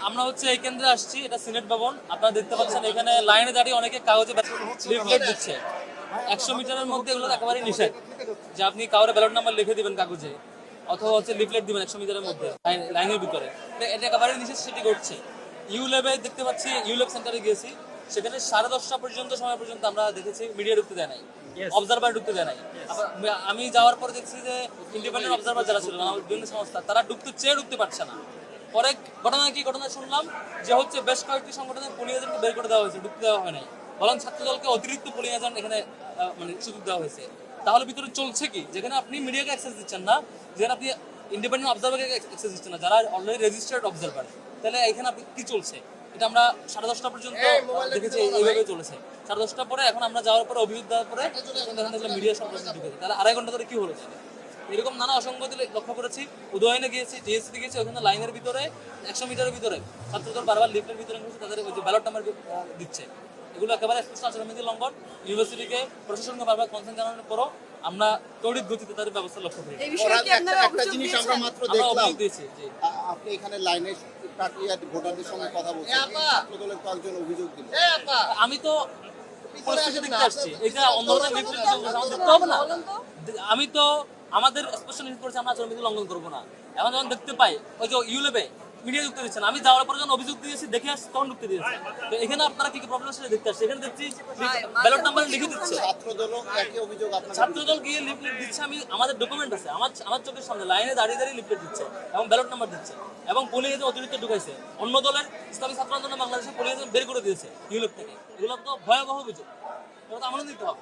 আমরা হচ্ছে এই কেন্দ্রে আসছি, এটা সিনেট ভবন। আপনারা দেখতে পাচ্ছেন এখানে লাইনে দাঁড়িয়ে অনেকে কাগজে লিফলেট দিচ্ছে। 100 মিটারের মধ্যে এগুলো একেবারে নিষেধ যে আপনি কাউরে ব্যালট নাম্বার লিখে দিবেন কাগজে, অথবা হচ্ছে লিফলেট দিবেন 100 মিটারের মধ্যে লাইনের ভিতরে। এটা একেবারে নিষেধ, সেটি ঘটছে। ইউলেবে দেখতে পাচ্ছি, ইউলেব সেন্টারে গিয়েছি, সেখানে 10:30 পর্যন্ত সময় পর্যন্ত আমরা দেখেছি মিডিয়া ঢুকতে দেয় নাই, অবজারভার ঢুকতে দেয় নাই। আমি যাওয়ার পরে দেখছি যে ইন্ডিপেন্ডেন্ট অবজারভার যারা ছিল আমাদের বিভিন্ন সংস্থা, তারা ঢুকতে পারছে না। পরে ঘটনা শুনলাম যে হচ্ছে বেশ কয়েকটি সংগঠনের পুলিশ এজেন্টকে বের করে দেওয়া হয়েছে, ঢুকতে দেওয়া হয় নাই, বরং ছাত্রদলকে অতিরিক্ত পুলিশ এজেন্ট এখানে মানে সুযোগ দেওয়া হয়েছে। তাহলে ভিতরে চলছে কি, যেখানে আপনি মিডিয়াকে অ্যাক্সেস দিচ্ছেন না, যেখানে আপনি ইন্ডিপেন্ডেন্ট অবজারভারকে অ্যাক্সেস দিচ্ছেন না, যারা অলরেডি রেজিস্টার্ড অবজারভার, তাহলে এখানে আপনি কি চলছে? এটা আমরা 10:30 পর্যন্ত দেখেছি এইভাবে চলেছে। 10:30 পরে এখন আমরা যাওয়ার পরে অভিযোগ দেওয়ার পরে মিডিয়া সংগঠন ঢুকেছে, তাহলে 2.5 ঘন্টা ধরে কি হলো? এরকম নানা অসংগতি লক্ষ্য করেছি। উদয়নে গিয়েছি, টিএসসিতে গিয়েছি, ওখানে লাইনের ভিতরে 100 মিটারের ভিতরে ছাত্রদল বারবার লিফলেট বিতরণ করছে, তাদের ওই যে ব্যালট নাম্বার দিচ্ছে। এগুলো একেবারে স্পষ্ট আচরণবিধি লঙ্ঘন। ইউনিভার্সিটিকে প্রশাসনকে বারবার কনসার্ন জানানোর পরও আমরা তড়িৎ গতিতে তাদের ব্যবস্থা লক্ষ্য করি। একটা জিনিস আমরা মাত্র দেখলাম, আপনি এখানে লাইনে ভোটারদের সঙ্গে কথা বলছেন, ছাত্রদলের কয়েকজন অভিযোগ দিল। আমি তো পরিস্থিতি দেখতে আসছি, এটা অন্যদের লিফলেট দেখতে হবে না। আমি তো আমাদের স্পষ্ট নিষেধ করেছি আমরা আচরণবিধি লঙ্ঘন করবো না। এখন যখন দেখতে পাই ওই যে ইউলেবে মিডিয়া ঢুকতে দিচ্ছেন, আমি যাওয়ার পর যখন অভিযোগ দিয়েছি দেখে আসছি তখন ঢুকতে দিয়েছে। তো এখানে আপনারা কি কি প্রবলেম সেটা দেখতে আসছে। এখানে দেখছি ব্যালট নাম্বার লিখে দিচ্ছে, ছাত্রদল গিয়ে লিফলেট দিচ্ছে। আমি আমাদের ডকুমেন্ট আছে, আমার চোখের সামনে লাইনে দাঁড়িয়ে দাঁড়িয়ে লিফলেট দিচ্ছে এবং ব্যালট নাম্বার দিচ্ছে, এবং পুলিশ অতিরিক্ত ঢুকাইছে। অন্য দলের ইসলামী ছাত্র আন্দোলন বাংলাদেশে পুলিশ বের করে দিয়েছে ইউলেব থেকে। এগুলো তো ভয়াবহ অভিযোগ, এগুলো তো আমলে নিতে হবে।